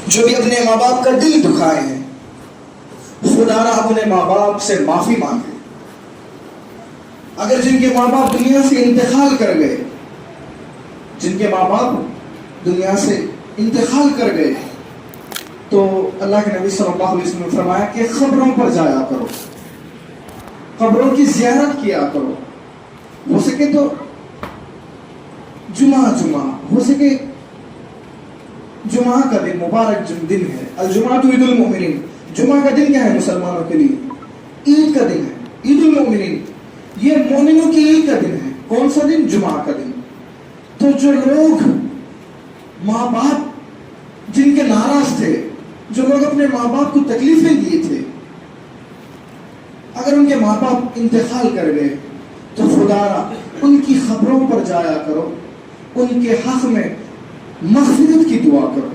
جو بھی اپنے ماں باپ کا دل دکھائے ہیں، خدا را اپنے ماں باپ سے معافی مانگے۔ اگر جن کے ماں باپ دنیا سے انتقال کر گئے، جن کے ماں باپ دنیا سے انتقال کر گئے، تو اللہ کے نبی صلی اللہ علیہ وسلم نے فرمایا کہ قبروں پر جایا کرو، قبروں کی زیارت کیا کرو، ہو سکے تو جمعہ ہو سکے جمعہ کا دن مبارک دن ہے، الجمعہ عید المؤمنین، جمعہ کا دن کیا ہے مسلمانوں کے لیے؟ عید کا دن ہے، عید المؤمنین، یہ مومنوں کی عید کا دن ہے۔ کون سا دن؟ جمعہ کا دن۔ تو جو لوگ ماں باپ جن کے ناراض تھے، جو لوگ اپنے ماں باپ کو تکلیفیں دیے تھے، اگر ان کے ماں باپ انتقال کر گئے تو خدا را ان کی قبروں پر جایا کرو، ان کے حق میں مغفرت کی دعا کرو،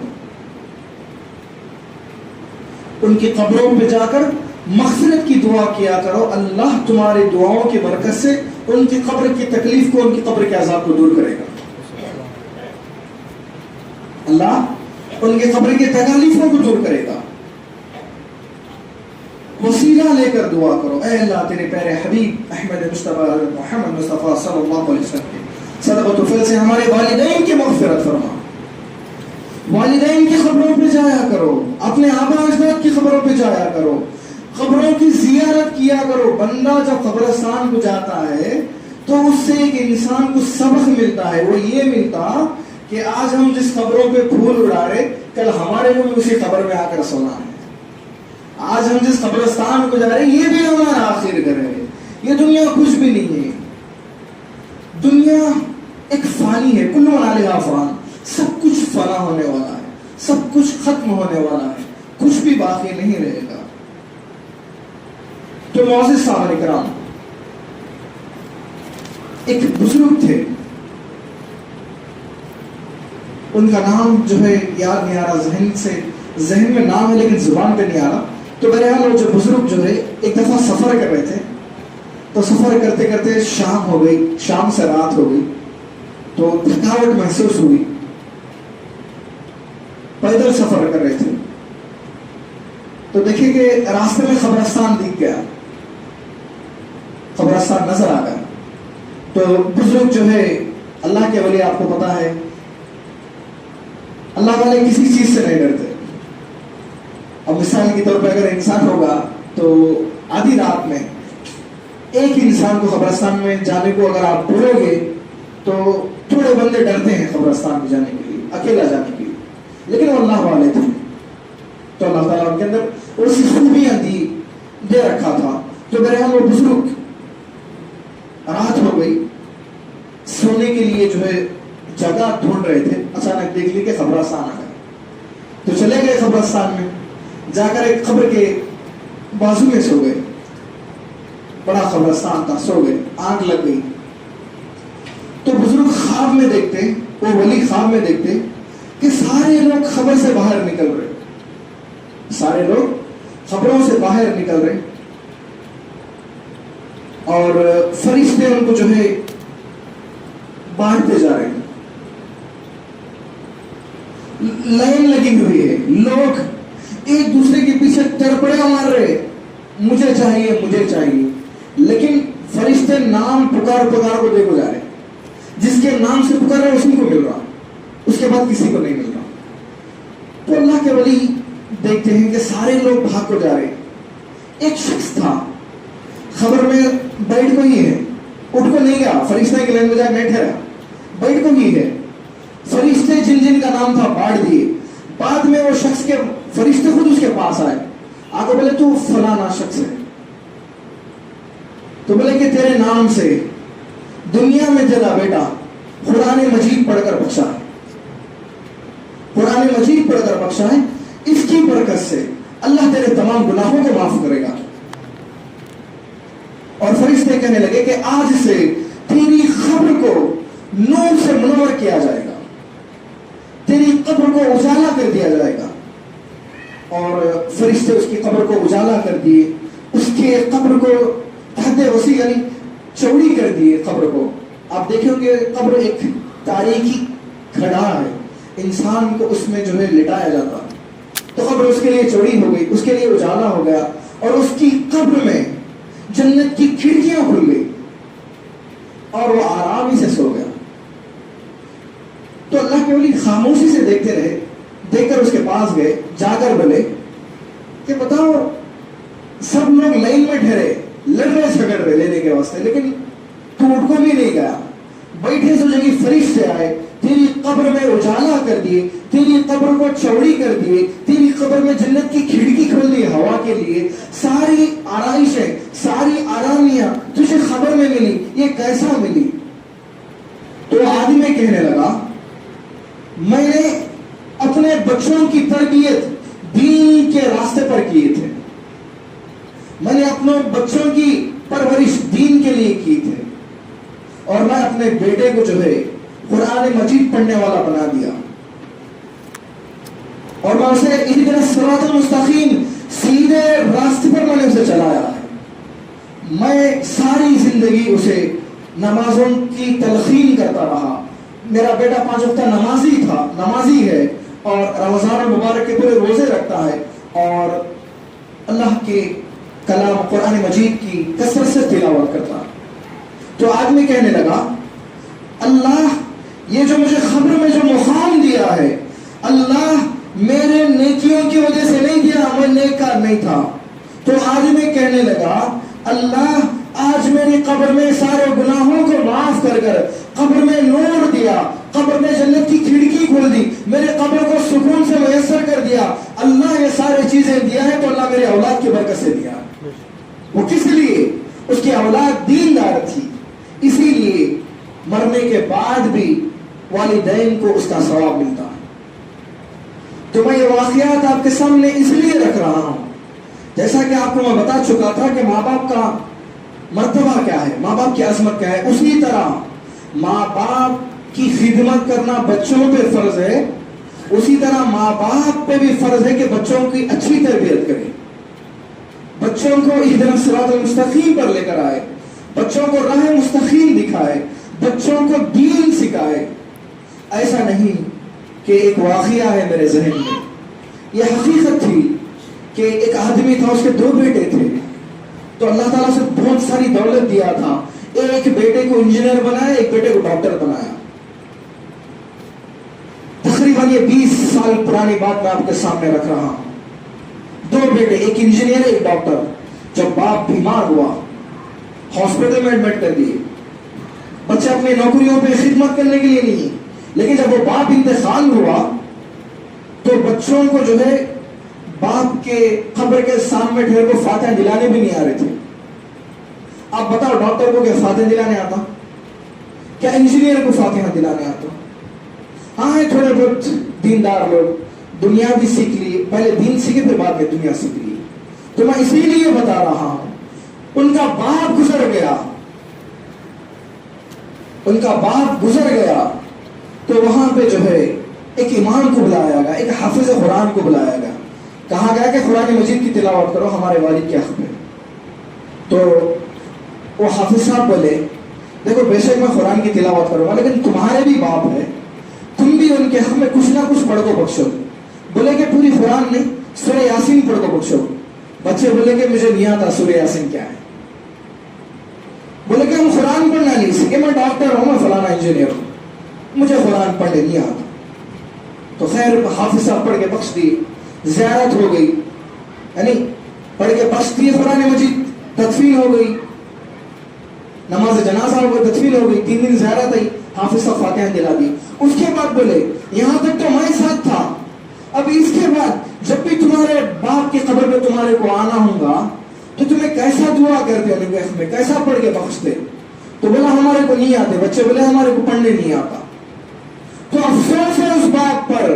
ان کی قبروں پہ جا کر مغفرت کی دعا کیا کرو۔ اللہ تمہاری دعاؤں کی برکت سے ان کی قبر کی تکلیف کو، ان کی قبر کے عذاب کو دور کرے گا۔ اللہ ان کے قبر کی تکالیفوں کو دور کرے گا۔ وسیلہ لے کر دعا کرو، اے اللہ تیرے پیارے حبیب احمد مصطفیٰ محمد مصطفیٰ صلی اللہ علیہ وسلم کے صدقۃ الفضل سے ہمارے والدین کی مغفرت فرما۔ والدین کی قبروں پہ جایا کرو، اپنے آبا اجداد کی قبروں پہ جایا کرو، قبروں کی زیارت کیا کرو۔ بندہ جب قبرستان کو جاتا ہے تو اس سے ایک انسان کو سبق ملتا ہے، وہ یہ ملتا کہ آج ہم جس قبروں پہ پھول اڑا رہے، کل ہمارے کو بھی اسی قبر میں آ کر سونا ہے۔ آج ہم جس قبرستان کو جا رہے ہیں، یہ بھی ہمارا آخر گھر ہے۔ یہ دنیا کچھ بھی نہیں ہے، دنیا ایک فانی ہے، کل من علیہا فان، سب کچھ فنا ہونے والا ہے، سب کچھ ختم ہونے والا ہے، کچھ بھی باقی نہیں رہے گا۔ تو معزز صاحب کرام، ایک بزرگ تھے، ان کا نام جو ہے یاد نہیں آ رہا، ذہن میں نام ہے لیکن زبان پہ نہیں آ رہا۔ تو بہرحال وہ جو بزرگ جو ہے ایک دفعہ سفر کر رہے تھے، تو سفر کرتے کرتے شام ہو گئی، شام سے رات ہو گئی، تو تھکاوٹ محسوس ہوئی، پیدل سفر کر رہے تھے، تو دیکھیں کہ راستے میں قبرستان دکھ گیا، قبرستان نظر آ گیا۔ تو بزرگ جو ہے اللہ کے ولی، آپ کو پتا ہے اللہ والے کسی چیز سے نہیں ڈرتے۔ اب مثال کے طور پہ اگر انسان ہوگا تو آدھی رات میں ایک انسان کو قبرستان میں جانے کو اگر آپ بولو گے تو تھوڑے بندے ڈرتے ہیں قبرستان میں جانے کے لیے، اکیلا جانے کے لیے، لیکن وہ اللہ والے تھے تو اللہ تعالیٰ ان کے اندر اسی خوبیاں دے رکھا تھا۔ تو بہرحال وہ بزرگ رات ہو گئی، سونے کے لیے جو ہے جگہ ڈھونڈ رہے تھے، اچانک دیکھ لی کہ قبرستان آ گیا، تو چلے گئے قبرستان میں، جا کر ایک قبر کے بازو میں سو گئے، بڑا قبرستان تھا، سو گئے، آنکھ لگ گئی۔ تو بزرگ خواب میں دیکھتے، وہ ولی خواب میں دیکھتے کہ سارے لوگ قبر سے باہر نکل رہے، سارے لوگ قبروں سے باہر نکل رہے، اور فرشتے ان کو جو ہے بانٹتے جا رہے ہیں، لائن لگی ہوئی ہے، لوگ ایک دوسرے کے پیچھے تڑپڑیاں مار رہے، مجھے چاہیے مجھے چاہیے، لیکن فرشتے نام پکار کو دے کو جا رہے، جس کے نام سے پکار رہے اسی کو مل رہا، اس کے بعد کسی کو نہیں مل رہا۔ تو اللہ کے ولی دیکھتے ہیں کہ سارے لوگ بھاگ کو جا رہے، ایک شخص تھا خبر میں بیٹھ کو ہی ہے، اٹھ کو نہیں گیا، فرشتے کی لائن میں جا کے بیٹھے رہا، بیٹھ کو ہی ہے۔ فرشتے جن کا نام تھا بانٹ دیے، بعد میں وہ شخص کے فرشتے خود اس کے پاس آئے، آ کے بولے تو فلانا شخص ہے، تو بولے کہ تیرے نام سے دنیا میں جگہ بیٹا قرآن مجید پڑھ کر بخشا ہے، قرآن مجید پڑھ کر بخشا ہے، اس کی برکت سے اللہ تیرے تمام گناہوں کو معاف کرے گا۔ اور فرشتے کہنے لگے کہ آج سے تیری قبر کو نور سے منور کیا جائے گا، تیری قبر کو اجالا کر دیا جائے گا۔ اور فرشتے اس کی قبر کو اجالا کر دیے، اس کے قبر کو حد وسیع یعنی چوڑی کر دیے قبر کو۔ آپ دیکھیں کہ قبر ایک تاریخی کھڑا ہے، انسان کو اس میں جو ہے لٹایا جاتا ہے، تو قبر اس کے لیے چوڑی ہو گئی، اس کے لیے اجالا ہو گیا، اور اس کی قبر میں جنت کی کھڑکیاں کھل گئی اور وہ آرام سے سو گیا۔ تو اللہ کے ولی خاموشی سے دیکھتے رہے، دیکھ کر اس کے پاس گئے، جا کر بولے کہ بتاؤ، سب لوگ لائن میں ٹھہرے، لڑ رہے جھگڑ رہے لینے کے واسطے، لیکن تو اٹھ کو بھی نہیں گیا، بیٹھے سوچے کہ فرشتے آئے، تیری قبر میں اجالا کر دیے، تیری قبر کو چوڑی کر دیے، تیری قبر میں جنت کی کھڑکی کھول دی ہوا کے لیے، ساری آرائشیں، ساری آرامیاں تجھے خبر میں ملی، یہ کیسا ملی؟ تو آدمی کہنے لگا میں نے اپنے بچوں کی تربیت دین کے راستے پر کیے تھے، میں نے اپنے بچوں کی پرورش دین کے لیے کی تھے، اور میں اپنے بیٹے کو جو ہے قرآن مجید پڑھنے والا بنا دیا، اور میں اسے اہدنا الصراط المستقیم، سیدھے راستے پر میں نے اسے چلایا ہے۔ میں ساری زندگی اسے نمازوں کی تلقین کرتا رہا، میرا بیٹا 5 وقتہ نمازی ہے، اور رمضان المبارک کے پورے روزے رکھتا ہے، اور اللہ کے کلام قرآن مجید کی کثرت سے تلاوت کرتا ہے۔ تو آدمی کہنے لگا اللہ یہ جو مجھے خبر میں جو مقام دیا ہے، اللہ میرے نیکیوں کی وجہ سے نہیں دیا، میں نیکار نہیں تھا۔ تو آدمی کہنے لگا اللہ آج میری قبر میں سارے گناہوں کو معاف کر کر قبر میں نور دیا، قبر میں جنت کی کھڑکی کھول دی، میرے قبر کو سکون سے میسر کر دیا، اللہ یہ سارے چیزیں دیا ہے تو اللہ میرے اولاد کی برکت سے دیا۔ وہ کس لیے؟ اس کی اولاد دیندار تھی، اسی لیے مرنے کے بعد بھی والدین کو اس کا ثواب ملتا ہے۔ تو میں یہ واقعات آپ کے سامنے اس لیے رکھ رہا ہوں، جیسا کہ آپ کو میں بتا چکا تھا کہ ماں باپ کا مرتبہ کیا ہے، ماں باپ کی عظمت کیا ہے، اسی طرح ماں باپ کی خدمت کرنا بچوں پہ فرض ہے، اسی طرح ماں باپ پہ بھی فرض ہے کہ بچوں کی اچھی تربیت کرے، بچوں کو اہدنا الصراط المستقیم پر لے کر آئے، بچوں کو راہ مستقیم دکھائے، بچوں کو دین سکھائے۔ ایسا نہیں کہ ایک واقعہ ہے میرے ذہن میں، یہ حقیقت تھی کہ ایک آدمی تھا، اس کے 2 بیٹے تھے، تو اللہ تعالیٰ سے بہت ساری دولت دیا تھا، ایک بیٹے کو انجینئر بنایا، ایک بیٹے کو ڈاکٹر بنایا۔ تقریباً یہ 20 سال پرانی بات میں آپ کے سامنے رکھ رہا ہوں۔ 2 بیٹے، ایک انجینئر ایک ڈاکٹر۔ جب باپ بیمار ہوا، ہاسپٹل میں ایڈمٹ کر دیے، بچے اپنی نوکریوں پہ خدمت کرنے کے لیے نہیں، لیکن جب وہ باپ انتقال ہوا تو بچوں کو جو ہے باپ کے قبر کے سامنے ٹھہر کو فاتحہ دلانے بھی نہیں آ رہے تھے۔ آپ بتاؤ ڈاکٹر کو کیا فاتحہ دلانے آتا؟ کیا انجینئر کو فاتحہ دلانے آتا؟ ہاں تھوڑے بہت دیندار لوگ دنیا بھی سیکھ لی، پہلے دین سیکھے پھر بعد میں دنیا سیکھ لی۔ تو میں اسی لیے بتا رہا ہوں، ان کا باپ گزر گیا، ان کا باپ گزر گیا تو وہاں پہ جو ہے ایک امام کو بلایا گیا، ایک حافظ قرآن کو بلایا گیا، کہا گیا کہ قرآن مجید کی تلاوت کرو ہمارے والد کے حق میں۔ تو وہ حافظ صاحب بولے دیکھو بے شک میں قرآن کی تلاوت کروں گا، لیکن تمہارے بھی باپ ہے، تم بھی ان کے حق میں کچھ نہ کچھ پڑھ کو بخشو۔ بولے کہ پوری قرآن نہیں، سورہ یاسین پڑھ کو بخشو۔ بچے بولے کہ مجھے نہیں آتا سورہ یاسین کیا ہے۔ بولے کہ ہم قرآن پڑھنا نہیں سیکھے، میں ڈاکٹر ہوں، میں فلانا انجینئر ہوں، مجھے قرآن پڑھنے نہیں آتا۔ تو خیر حافظ صاحب پڑھ کے بخش دیے، زیارت ہو گئی، یعنی پڑھ کے بخش دیے قرآن مجید، تدفین ہو گئی، نماز جنازہ ہو گئی، تدفین ہو گئی، 3 دن زیارت آئی، حافظ صاحب فاتحہ دلا دی۔ اس کے بعد بولے یہاں تک تو میں ساتھ تھا، اب اس کے بعد جب بھی تمہارے باپ کی قبر پہ تمہارے کو آنا ہوگا تو تمہیں کیسا دعا کرتے ہو، میں کیسا پڑھ کے بخشتے؟ تو بولا ہمارے کو نہیں آتے، بچے بولے ہمارے کو پڑھنے نہیں آتا۔ تو افسوس ہے اس بات پر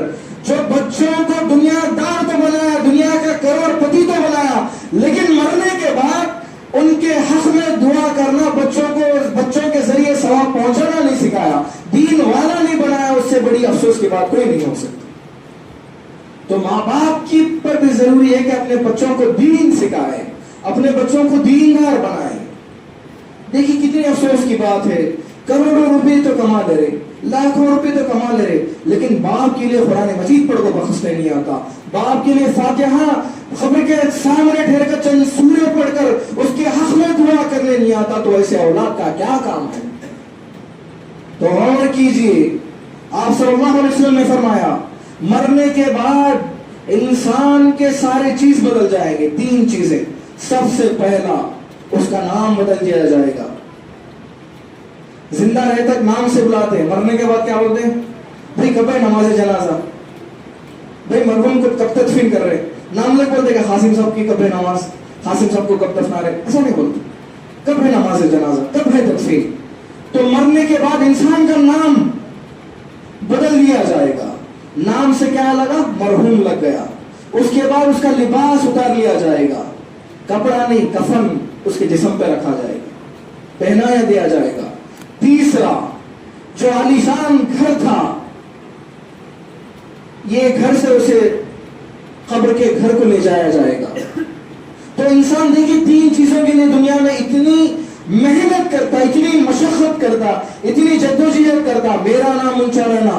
جو بچوں کو دنیا دار تو بنایا، دنیا کا کروڑ پتی تو بنایا، لیکن مرنے کے بعد ان کے حق میں دعا کرنا، بچوں کے ذریعے ثواب پہنچانا نہیں سکھایا، دین والا نہیں بنایا، اس سے بڑی افسوس کی بات کوئی نہیں ہو سکتی۔ تو ماں باپ کی پر بھی ضروری ہے کہ اپنے بچوں کو دین سکھائے، اپنے بچوں کو دیندار بنائے۔ دیکھیے کتنی افسوس کی بات ہے، کروڑوں روپے تو کما لے رہے، लाखों रुपए तो कमा ले रहे, लेकिन बाप के लिए कुरान मजीद पढ़ को बख्शने नहीं आता, बाप के लिए फातिहा खबर के सामने ठहर कर चंद सूरे पढ़कर उसके हक में दुआ करने नहीं आता, तो ऐसे औलाद का क्या काम है? तो और कीजिए, आप सल्लल्लाहु अलैहि वसल्लम ने फरमाया मरने के बाद इंसान के सारे चीज बदल जाएंगे। 3 चीजें, सबसे पहला उसका नाम बदल दिया जाएगा। जिंदा रहे तक नाम से बुलाते हैं, मरने के बाद क्या बोलते हैं? भाई कब है नमाज जनाजा, भाई मरहूम को कब तदफीन कर रहे, नाम नहीं बोलते कि कासिम साहब की कब है नमाज, कासिम साहब को कब दफना रहे, ऐसा नहीं बोलते, कब है नमाज जनाजा, कब है तदफीन। तो मरने के बाद इंसान का नाम बदल दिया जाएगा। नाम से क्या लगा? मरहूम लग गया। उसके बाद उसका लिबास उतार लिया जाएगा, कपड़ा नहीं कफन उसके जिस्म पे रखा जाएगा, पहनाया दिया जाएगा। तीसरा, जो आलीशान घर था, ये घर से उसे कब्र के घर को ले जाया जाएगा। तो इंसान देखिए 3 चीजों के लिए दुनिया में इतनी मेहनत करता, इतनी मशक्कत करता, इतनी जद्दोजहद करता, मेरा नाम ऊंचा रहना,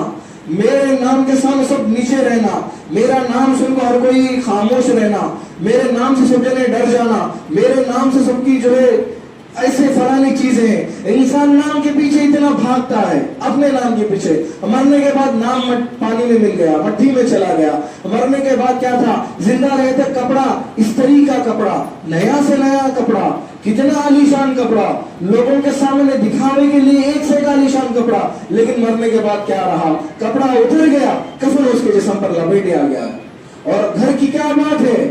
मेरे नाम के सामने सब नीचे रहना, मेरा नाम सुनकर हर कोई खामोश रहना, मेरे नाम से सब जने डर जाना, मेरे नाम से सबकी जो है ऐसे फलानी चीजें हैं। इंसान नाम के पीछे इतना भागता है, अपने नाम के पीछे। मरने के बाद नाम पानी में मिल गया, मट्टी में चला गया। मरने के बाद क्या था? जिंदा रहते कपड़ा इस्त्री का कपड़ा, नया से नया कपड़ा, कितना आलीशान कपड़ा, लोगों के सामने दिखावे के लिए एक से एक आलीशान कपड़ा, लेकिन मरने के बाद क्या रहा? कपड़ा उतर गया, कफन उसके जिस्म पर लपेट दिया गया। और घर की क्या बात है?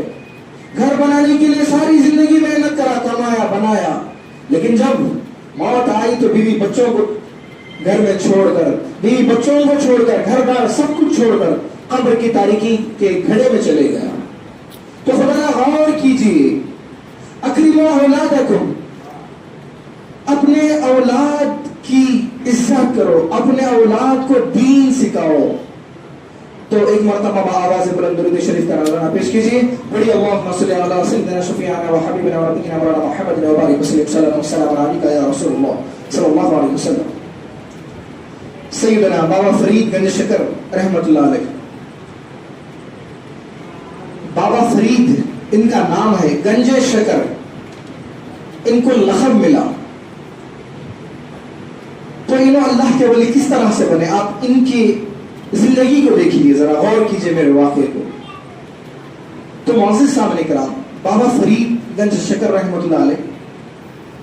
घर बनाने के लिए सारी जिंदगी मेहनत करा, कमाया, बनाया, लेकिन जब मौत आई तो बीवी बच्चों को घर में छोड़कर, बीवी बच्चों को छोड़कर, घर बार सब कुछ छोड़कर कब्र की तारीकी के घड़े में चले गया। तो खुदा गौर कीजिए, अक्रिमो औलादकुम, अपने औलाद की इज्जत करो, अपने औलाद को दीन सिखाओ। तो एक मरतबा आवाज़ बुलंद दुरूद शरीफ का नज़राना पेश कीजिए। बड़ी अल्लाहुम्मा सल्ली अला सय्यिदिना शफीअना व हबीबिना व नबीना मौलाना मुहम्मद व बारिक वसल्लम अलैका या रसूलुल्लाह सल्लल्लाहु अलैहि वसल्लम। सैयदना बाबा फरीद गंज शकर रहमतुल्लाह अलैह, बाबा फरीद इनका नाम है, गंज शकर इनको लक़ब मिला। तो इन्हों अल्लाह के वली किस तरह से बने, आप इनकी जिंदगी को देखिए, जरा गौर कीजिए मेरे वाक़े को। तो मोअज़्ज़िज़ सामने कराम, बाबा फरीद गंज शकर रहमतुल्लाह अलैह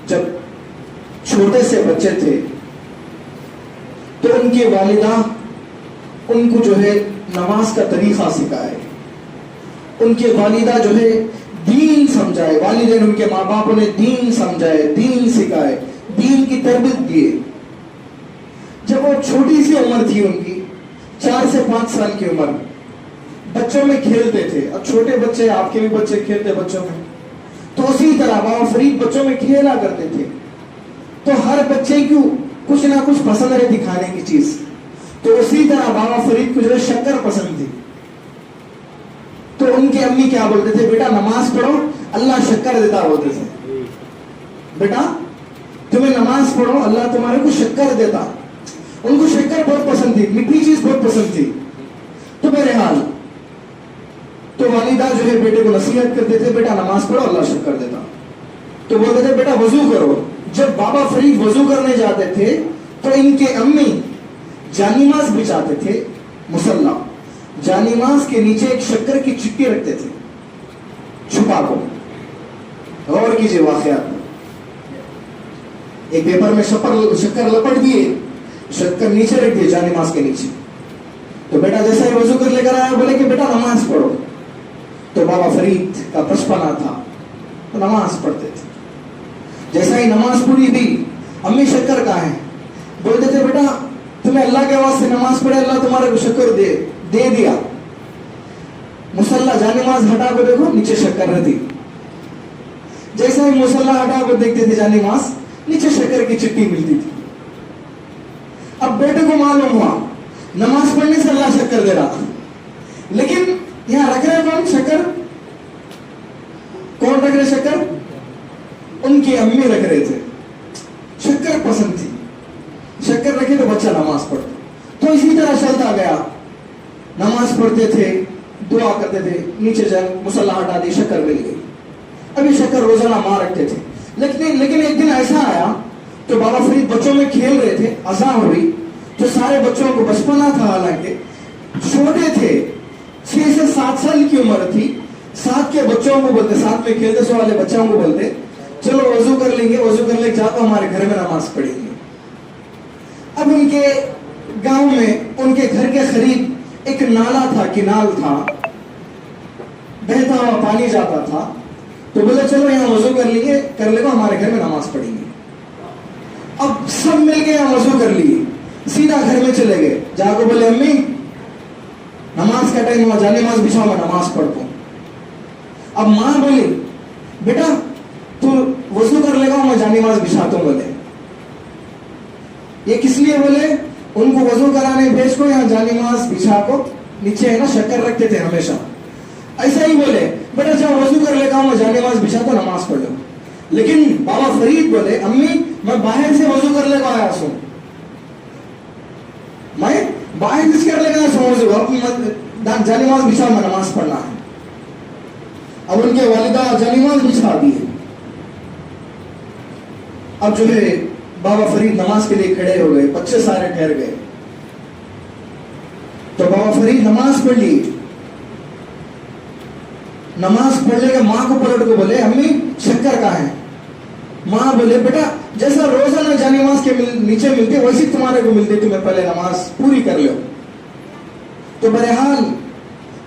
जब छोटे से बच्चे थे तो उनके वालिदा उनको जो है नमाज का तरीक़ा सिखाए, उनके वालिदा जो है दीन समझाए, वालिदैन उनके माँ बाप ने दीन समझाए, दीन सिखाए, दीन की तरबियत दिए। जब वो छोटी सी उम्र थी उनकी, 4 से 5 साल की उम्र, बच्चों में खेलते थे। अब छोटे बच्चे, आपके भी बच्चे खेलते बच्चों में, तो उसी तरह बाबा फरीद बच्चों में खेला करते थे। तो हर बच्चे को कुछ ना कुछ पसंद है दिखाने की चीज, तो उसी तरह बाबा फरीद को जो है शक्कर पसंद थी। तो उनकी अम्मी क्या बोलते थे? बेटा नमाज पढ़ो, अल्लाह शक्कर देता बोलते थे। बेटा तुम्हें नमाज पढ़ो, अल्लाह तुम्हारे को शक्कर देता। उनको शक्कर बहुत पसंद थी, मीठी चीज बहुत पसंद थी। तो बहरहाल तो वालिदा जो है बेटे को नसीहत करते थे, बेटा नमाज पढ़ो, अल्लाह शक्कर देता। तो बोलते थे बेटा वजू करो। जब बाबा फरीद वजू करने जाते थे तो इनके अम्मी जानीमाज बिछाते थे, मुसल्ला, जानीमाज के नीचे एक शक्कर की चिक्की रखते थे छुपा को। गौर कीजिए वाकयात, एक पेपर में शक्कर लपट दिए, शक्कर नीचे रख दिए जानीमाज के नीचे। तो बेटा जैसा ही वजू कर लेकर आया, बोले कि बेटा नमाज पढ़ो। तो बाबा फरीद का बचपना था, तो नमाज पढ़ते थे। जैसा ही नमाज पूरी हुई, अम्मी शक्कर कहाँ है? बोलते थे बेटा तुम्हें अल्लाह के वास्ते नमाज पढ़े, अल्लाह तुम्हारे को शक्कर दे दिया। मुसल्ला जानीमाज हटा को देखो, नीचे शक्कर रहती। जैसा ही मुसल्ला हटा को देखते थे जानीमाज, नीचे शक्कर की चिट्ठी मिलती थी। अब बेटे को मालूम हुआ नमाज पढ़ने से अल्लाह शक्कर दे रहा, लेकिन यहां रख रहे कौन शक्कर? कौन रख रहे शक्कर? उनकी अम्मी रख रहे थे। शक्कर पसंद थी, शक्कर रखे तो बच्चा नमाज पढ़ता। इसी तरह चलता गया, नमाज पढ़ते थे, दुआ करते थे, नीचे जल मुसल्ला हटा दी, शक्कर मिल गई। अभी शक्कर रोजाना मार रखते थे, लेकिन एक दिन ऐसा आया तो बाबा फरीद बच्चों में खेल रहे थे, अज़ान हुई तो सारे बच्चों को, बचपना था हालांकि, छोटे थे, 6 से 7 साल की उम्र थी, साथ के बच्चों को बोलते, साथ में खेलते सो वाले बच्चों को बोलते, चलो वजू कर लेंगे, वजू कर लेके जाओ हमारे घर में नमाज पढ़ेंगे। अब उनके गांव में उनके घर के करीब एक नाला था, किनाल था, बहता हुआ पानी जाता था, तो बोले चलो यहाँ वजू कर लेगा, हमारे घर में नमाज पढ़ेंगे। अब सब मिल के यहाँ वजू कर लिए, सीधा घर में चले गए, जाकर बोले अम्मी नमाज का टाइम हुआ, जाने नमाज बिछाओ, मैं नमाज पढ़ता हूँ। अब माँ बोली बेटा तू वजू कर लेगा, मैं जाने नमाज बिछाता हूँ। बोले ये किस लिए? बोले उनको वजू कराने भेज को, यहाँ जाने नमाज बिछा को, नीचे है ना शक्कर रखते थे हमेशा, ऐसा ही बोले बेटा जाओ वजू कर लेगा, मैं जाने नमाज बिछा तो नमाज पढ़ लो। लेकिन बाबा फरीद बोले अम्मी मैं बाहर से वजू कर लेगा आया सो, मैं बाहर से कर लेगा वजू, जाने नमाज बिछा, मैं नमाज पढ़ना है। अब उनके वालिदा जाने नमाज बिछा दिए। अब जो है बाबा फरीद नमाज के लिए खड़े हो गए, बच्चे सारे ठहर गए, तो बाबा फरीद नमाज पढ़ ली। नमाज पढ़ने के माँ को पलट को बोले अम्मी शक्कर कहाँ है? माँ बोले बेटा जैसा रोजाना जाने नमाज के नीचे मिलते वैसे तुम्हारे को मिलते, तुम्हें पहले नमाज पूरी कर लो। तो बहरहाल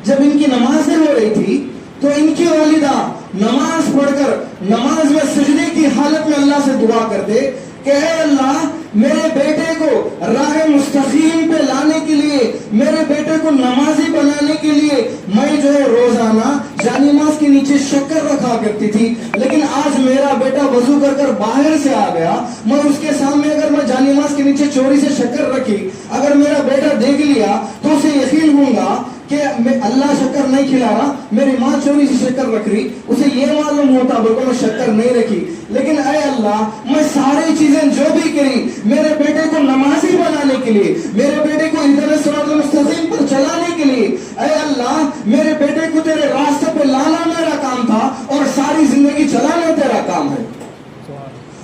जब इनकी नमाजें हो रही थी तो इनकी वालिदा नमाज पढ़कर नमाज में सजदे की हालत में अल्लाह से दुआ करते कि ऐ अल्लाह मेरे बेटे को राह मुस्तकीम पे लाने के लिए, मेरे बेटे को नमाजी बनाने के लिए मैं जो है रोजाना जानिमाज के नीचे शक्कर रखा करती थी, लेकिन आज मेरा बेटा वजू कर कर बाहर से आ गया, मैं उसके सामने अगर मैं जानिमाज के नीचे चोरी से शक्कर रखी, अगर मेरा बेटा देख लिया तो उसे यकीन होगा कि मैं अल्लाह शक्कर नहीं खिला रहा, मेरी माँ चोरी से शक्कर रख रही, उसे ये मालूम होता बल्कि मैं शक्कर नहीं रखी। लेकिन ऐ अल्लाह मैं सारी चीजें जो भी करी मेरे बेटे को नमाजी बनाने के लिए, मेरे बेटे को इधर सिरातुल मुस्तकीम पर चलाने के लिए, ऐ अल्लाह मेरे बेटे को तेरे रास्ते पे लाना मेरा काम था और सारी जिंदगी चलाना तेरा काम है।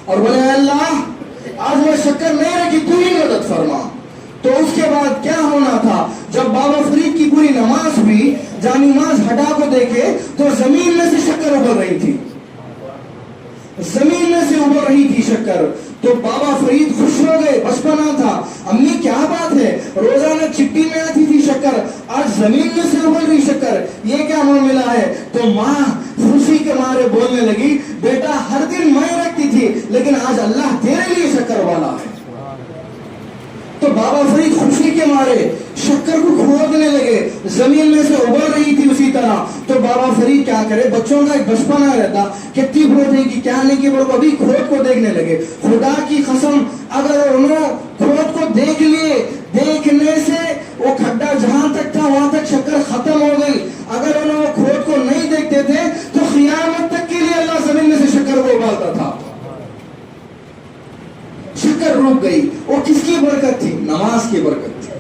और बोले अल्लाह आज मैं शक्कर नहीं रखी, तू ही मदद फरमा। तो उसके बाद क्या होना था, जब बाबा फरीद की पूरी नमाज हुई, जानिमाज हटा को देखे तो जमीन में से शक्कर उभर रही थी, जमीन में से उभर रही थी शक्कर। तो बाबा फरीद खुश हो गए, बचपना था, अम्मी क्या बात है, रोजाना चिट्ठी में आती थी शक्कर, आज जमीन में से उभर रही शक्कर, ये क्या मामला है? तो माँ खुशी के मारे बोलने लगी बेटा हर दिन मैं रखती थी, लेकिन आज अल्लाह तेरे लिए शक्कर वाला है। तो बाबा फरीद खुशी के मारे शक्कर को खोदने लगे, जमीन में से उभर रही थी उसी तरह। तो बाबा फरीद क्या करे, बच्चों का एक बचपना रहता, कितनी खोदेगी क्या नहीं की, वो अभी खोद को देखने लगे। खुदा की कसम अगर उन्होंने खोद को देख लिए, देखने से वो खड्डा जहां तक था वहां तक शक्कर खत्म हो गई। अगर उन्होंने खोद को नहीं देखते थे तो क़यामत तक के लिए अल्लाह जमीन में से शक्कर को उबालता था, शक्कर रुक गई। वो किसकी बरकत थी? नमाज की बरकत थी।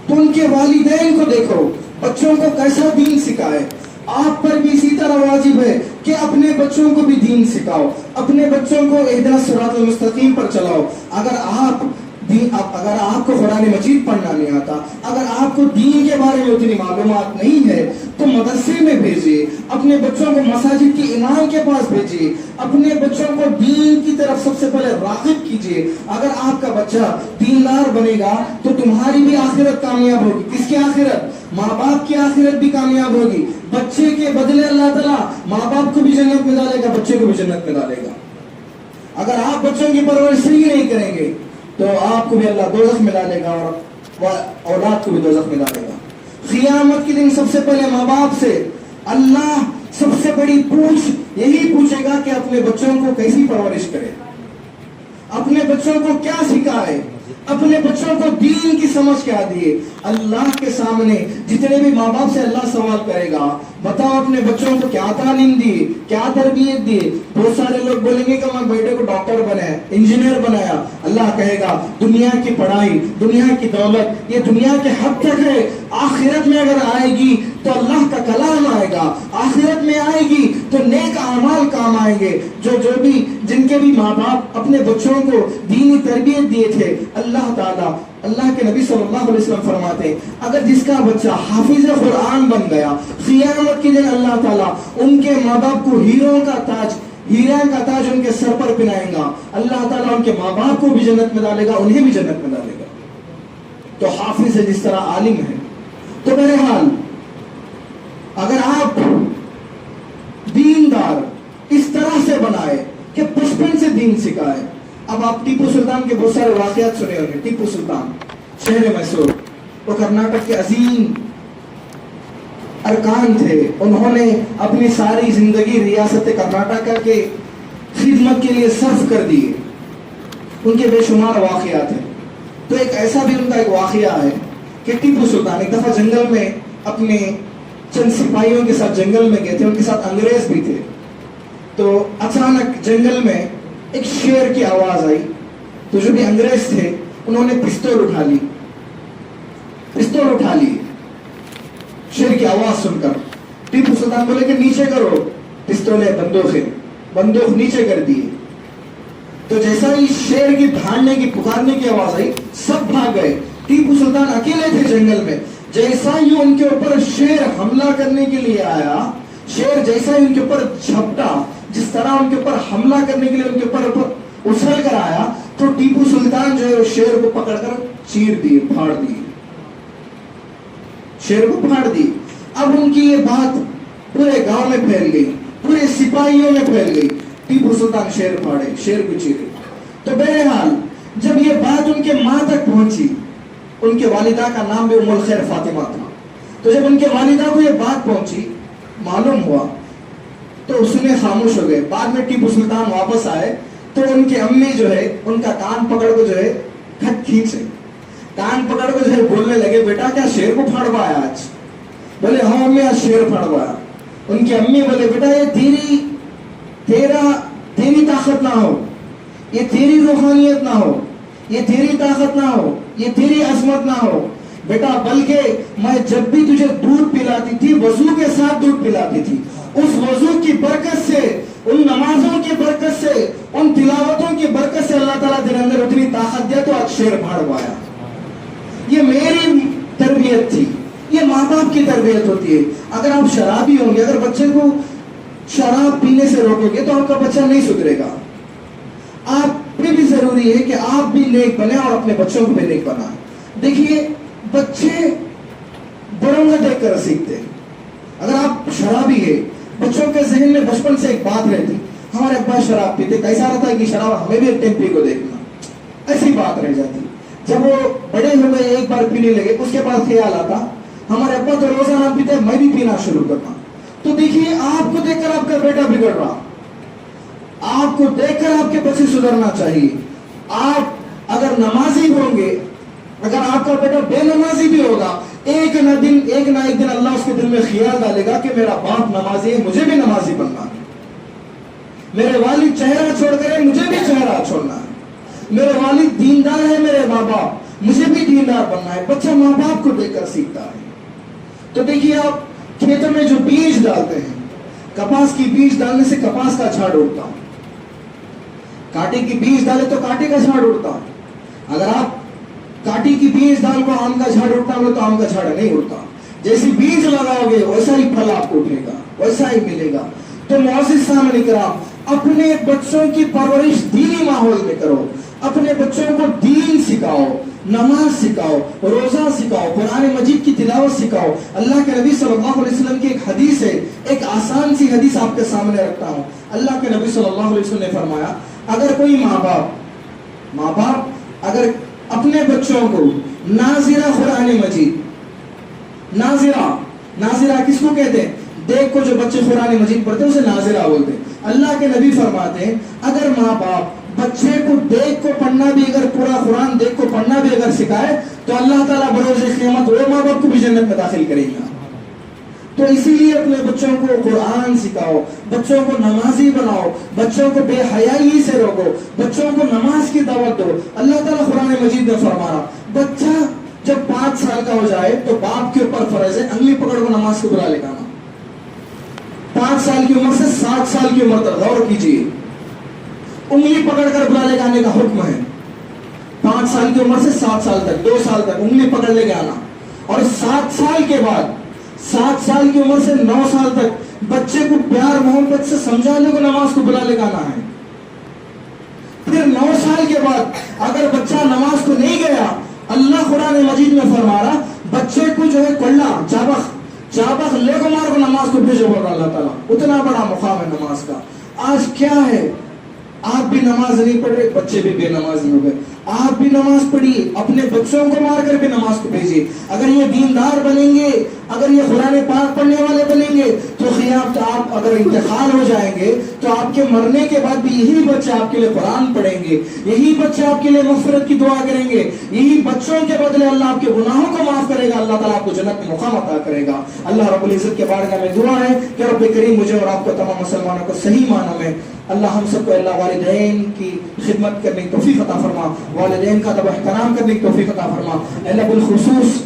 तो उनके वालिदैन को देखो, बच्चों को कैसा दीन सिखाए। आप पर भी इसी तरह वाजिब है कि अपने बच्चों को भी दीन सिखाओ, अपने बच्चों को इहदिना सिरातुल मुस्तकीम पर चलाओ। अगर आपको कुरान मजीद पढ़ना नहीं आता, अगर आपको दीन के बारे में उतनी मालूमात नहीं है तो मदरसे में भेजिए, अपने बच्चों को मसाजिद के इमाम के पास भेजिए, अपने बच्चों को दीन की तरफ सबसे पहले राग़िब कीजिए। अगर आपका बच्चा दीनदार बनेगा तो तुम्हारी भी आखिरत कामयाब होगी। किसकी आखिरत? माँ बाप की आखिरत भी कामयाब होगी। बच्चे के बदले अल्लाह ताला माँ बाप को भी जन्नत में डालेगा, बच्चे को भी जन्नत में डालेगा। अगर आप बच्चों की परवरिश ही नहीं करेंगे तो आपको भी अल्लाह दोज़ख में डालेगा और औलाद को भी दोज़ख में डालेगा। क़यामत के दिन सबसे पहले माँ बाप से अल्लाह सबसे बड़ी पूछ यही पूछेगा कि अपने बच्चों को कैसी परवरिश करे, अपने बच्चों को क्या सिखाए, अपने बच्चों को दीन की समझ क्या दिए। अल्लाह के सामने जितने भी माँ बाप से अल्लाह सवाल करेगा, बताओ अपने बच्चों को क्या तालीम दी, क्या तरबियत दी। बहुत सारे लोग बोलेंगे कि मैं बेटे को डॉक्टर बनाया, इंजीनियर बनाया। अल्लाह कहेगा दुनिया की पढ़ाई, दुनिया की दौलत, ये दुनिया के हद तक है। आखिरत में अगर आएगी तो अल्लाह का कलाम आएगा, आखिरत में आएगी तो नेक अमाल काम आएंगे। जो भी जिनके भी माँ बाप अपने बच्चों को दीनी तरबियत दिए थे, अल्लाह के नबी सल्लल्लाहु अलैहि वसल्लम फरमाते हैं अगर जिसका बच्चा हाफिज कुरान बन गया, क़ियामत के दिन अल्लाह ताला उनके माँ बाप को हीरों का ताज उनके सर पर पहनाएगा। अल्लाह ताला उनके माँ बाप को भी जन्नत में डालेगा, उन्हें भी जन्नत में डालेगा। तो हाफिज है जिस तरह आलिम है। तो बहरहाल अगर आप दीनदार इस तरह से बनाए कि बचपन से दीन सिखाए। अब आप टीपू सुल्तान के बहुत सारे वाकयात सुने होंगे। टीपू सुल्तान शहर मैसूर, वो कर्नाटक के अजीम अरकान थे। उन्होंने अपनी सारी जिंदगी रियासत कर्नाटक के खिदमत के लिए सर्फ कर दिए। उनके बेशुमार वाकयात हैं। तो एक ऐसा भी उनका एक वाकया है कि टीपू सुल्तान एक दफा जंगल में अपने चंद सिपाहियों के साथ जंगल में गए थे, उनके साथ अंग्रेज भी थे। तो अचानक जंगल में एक शेर की आवाज आई। तो जो भी अंग्रेज थे उन्होंने पिस्तौल उठा ली शेर की आवाज सुनकर। टीपू सुल्तान बोले कि नीचे करो पिस्तौलें, बंदूक नीचे कर दिए। तो जैसा ही शेर की भाड़ने की पुकारने की आवाज आई, सब भाग गए। टीपू सुल्तान अकेले थे जंगल में। जैसा ही उनके ऊपर शेर हमला करने के लिए आया, शेर जैसा ही उनके ऊपर झपटा, जिस तरह उनके ऊपर हमला करने के लिए उनके ऊपर उछल कर आया, तो टीपू सुल्तान जो है शेर को पकड़कर चीर दिए, फाड़ दिए, शेर को फाड़ दी। अब उनकी ये बात पूरे गांव में फैल गई, पूरे सिपाहियों में फैल गई। टीपू सुल्तान शेर फाड़े, शेर को चीरे। तो बहरहाल जब ये बात उनके मां तक पहुंची, उनके वालिदा का नाम भी उम्मुल खैर फातिमा था। तो जब उनके वालिदा को ये बात पहुंची, मालूम हुआ, तो सुने खामोश हो गए। बाद में टीपू सुल्तान वापस आए तो उनकी अम्मी जो है उनका कान पकड़ को जो है खींचे, कान पकड़ को जो है बोलने लगे, बेटा क्या शेर को फाड़वाया आज? बोले हाँ अम्मी आज शेर फाड़वाया। उनकी अम्मी बोले बेटा ये तेरी ताकत ना हो, ये तेरी रूहानियत ना हो, ये तेरी ताकत ना हो, ये तेरी अजमत ना हो बेटा, बल्कि मैं जब भी तुझे दूध पिलाती थी वजू के साथ दूध पिलाती थी। उस वजू की बरकत से, उन नमाजों की बरकत से, उन तिलावतों की बरकत से अल्लाह ताला तेरे अंदर उतनी ताकत दिया तो आज शेर फाड़वाया। ये मेरी तरबियत थी, ये माँ बाप की तरबियत होती है। अगर आप शराबी होंगे, अगर बच्चे को शराब पीने से रोकोगे तो आपका बच्चा नहीं सुधरेगा। आप पे भी जरूरी है कि आप भी नेक बने और अपने बच्चों को भी नेक बनाए। देखिए बच्चे बड़ों का देखकर सीखते हैं। अगर आप शराबी है, बच्चों के जहन में बचपन से एक बात रहती, हमारे अब्बा शराब पीते, कैसा रहता है कि शराब हमें भी एक टाइम पी को देखना, ऐसी बात रह जाती। जब वो बड़े हो गए, एक बार पीने लगे, उसके बाद ख्याल आता हमारे अब्बा तो रोजाना पीते, मैं भी पीना शुरू करना। तो देखिए आपको देखकर आपका बेटा बिगड़ रहा, आपको देखकर आपके बच्चे सुधरना चाहिए। आप अगर नमाजी होंगे, अगर आपका बेटा बेनमाजी भी होगा, एक ना एक दिन अल्लाह उसके दिल में ख्याल डालेगा कि मेरा बाप नमाजी है, मुझे भी नमाजी बनना है। मेरे वालिद चेहरा छोड़कर है, मुझे भी चेहरा छोड़ना है। मेरे वालिद दीनदार है, मेरे माँ बाप, मुझे भी दीनदार बनना है। बच्चा माँ बाप को देखकर सीखता है। तो देखिए आप खेतों में जो बीज डालते हैं, कपास की बीज डालने से कपास का झाड़ उड़ता है, कांटे की बीज डाले तो कांटे का झाड़ उड़ता है। अगर आप कांटे की बीज डाल को आम का झाड़ उड़ता है तो आम का झाड़ नहीं उड़ता। जैसी बीज लगाओगे वैसा ही फल आपको उठेगा, वैसा ही मिलेगा। तो मुअज़्ज़िज़ सामने कराम, अपने बच्चों की परवरिश दीनी माहौल में करो, अपने बच्चों को दीन सिखाओ, नमाज सिखाओ, रोजा सिखाओ, कुरान मजीद की तिलावत सिखाओ। अल्लाह के नबी सल्लल्लाहु अलैहि वसल्लम की एक हदीस है, एक आसान सी हदीस आपके सामने रखता हूँ। अल्लाह के नबी सल्लल्लाहु अलैहि वसल्लम ने फरमाया, अगर कोई माँ बाप अगर अपने बच्चों को नाजिरा कुरान मजीद, नाजिरा किसको कहते हैं? देख को जो बच्चे कुरान मजीद पढ़ते हैं उसे नाजिरा बोलते हैं। अल्लाह के नबी फरमाते हैं, अगर माँ बाप बच्चे को देख को पढ़ना भी, अगर पूरा कुरान देख को पढ़ना भी अगर सिखाए तो अल्लाह ताला बरोज़े क़यामत वो माँ बाप को भी जन्नत में दाखिल करेगा। تو اسی لیے اپنے بچوں کو قرآن سکھاؤ، بچوں کو نمازی بناؤ، بچوں کو بے حیائی سے روکو، بچوں کو نماز کی دعوت دو۔ اللہ تعالیٰ قرآن مجید میں فرمایا بچہ جب 5 سال کا ہو جائے تو باپ کے اوپر فرض ہے انگلی پکڑ کو نماز کو بلا لے کے آنا۔ 5 سال کی عمر سے 7 سال کی عمر تک غور کیجیے، انگلی پکڑ کر بلا لے کے آنے کا حکم ہے۔ 5 سال کی عمر سے 7 سال تک، 2 سال تک انگلی پکڑ لے کے آنا، اور 7 سال کے بعد 7 سال کی عمر سے 9 سال تک بچے کو پیار محبت سے سمجھانے کو نماز کو بلا لے کے آنا ہے۔ پھر 9 سال کے بعد اگر بچہ نماز کو نہیں گیا، اللہ قرآن مجید میں فرما رہا بچے کو جو ہے کلّا چابخ لے کو مار کو نماز کو بھیجو بول رہا اللہ تعالیٰ۔ اتنا بڑا مقام ہے نماز کا۔ آج کیا ہے، آپ بھی نماز نہیں پڑھ رہے، بچے بھی بے نماز ہو گئے۔ آپ بھی نماز پڑھیے، اپنے بچوں کو مار کر بھی نماز کو بھیجیے۔ اگر یہ دیندار بنیں گے، اگر یہ قرآن پاک پڑھنے والے بنیں گے تو قیامت آپ اگر انتقال ہو جائیں گے تو آپ کے مرنے کے بعد بھی یہی بچے آپ کے لیے قرآن پڑھیں گے، یہی بچے آپ کے لیے مغفرت کی دعا کریں گے، یہی بچوں کے بدلے اللہ آپ کے گناہوں کو معاف کرے گا، اللہ تعالیٰ آپ کو جنت میں مقام عطا کرے گا۔ اللہ رب العزت کے بارگاہ میں دعا ہے کہ رب کریم مجھے اور آپ کو تمام مسلمانوں کو صحیح معنوں میں اللہ ہم سب کو اللہ والدین کی خدمت کرنے کی توفیق عطا فرما، والدین کا ادب و احترام کرنے کی توفیق عطا فرما۔ اللہ بالخصوص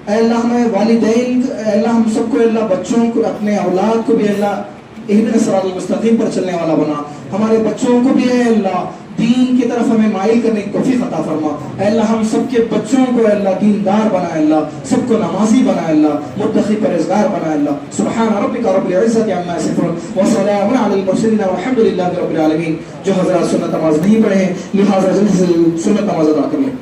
اے اللہ ہمیں والدین، اے اللہ ہم سب کو اللہ بچوں کو، اپنے اولاد کو بھی اللہ اہدنا الصراط المستقیم پر چلنے والا بنا۔ ہمارے بچوں کو بھی اے اللہ دین کی طرف ہمیں مائل کرنے کی توفیق عطا فرما۔ اے اللہ ہم سب کے بچوں کو اللہ دیندار بنا، اللہ سب کو نمازی بنا، اللہ متقی پرہیزگار بنا، اللہ سبحان ربک رب العزت عما یصفون وسلام علی المرسلین والحمد للہ رب العالمین۔ جو حضرات سنت نماز نہیں پڑھے ہیں لہٰذا جلد سے سنت نماز ادا کر لیں۔